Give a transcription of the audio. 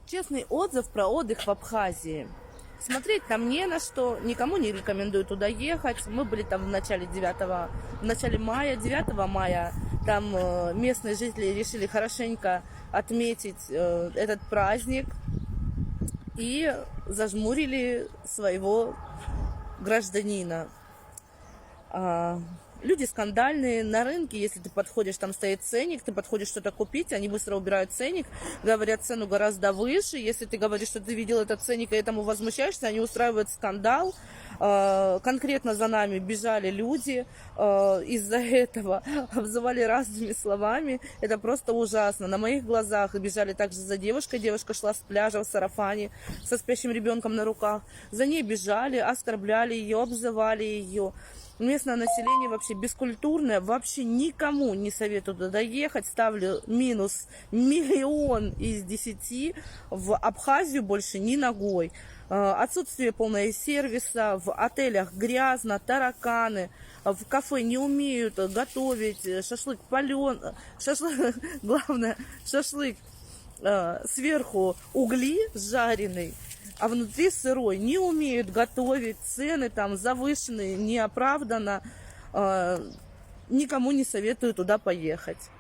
Честный отзыв про отдых в Абхазии. Смотреть там не на что, никому не рекомендую туда ехать. Мы были там в начале мая, 9 мая. Там местные жители решили хорошенько отметить этот праздник и зажмурили своего гражданина. Люди скандальные на рынке, если ты подходишь, там стоит ценник, ты подходишь что-то купить, они быстро убирают ценник, говорят цену гораздо выше. Если ты говоришь, что ты видел этот ценник и этому возмущаешься, они устраивают скандал. Конкретно за нами бежали люди, из-за этого обзывали разными словами. Это просто ужасно. На моих глазах бежали также за девушкой. Девушка шла с пляжа в сарафане со спящим ребенком на руках. За ней бежали, оскорбляли ее, обзывали ее. Местное население вообще бескультурное, вообще никому не советую туда ехать. Ставлю минус 1 000 000 из 10. В Абхазию больше ни ногой. Отсутствие полного сервиса, в отелях грязно, тараканы, в кафе не умеют готовить, шашлык пален, главное, шашлык сверху угли жареный, а внутри сырой, не умеют готовить, цены там завышенные, неоправданно, никому не советую туда поехать.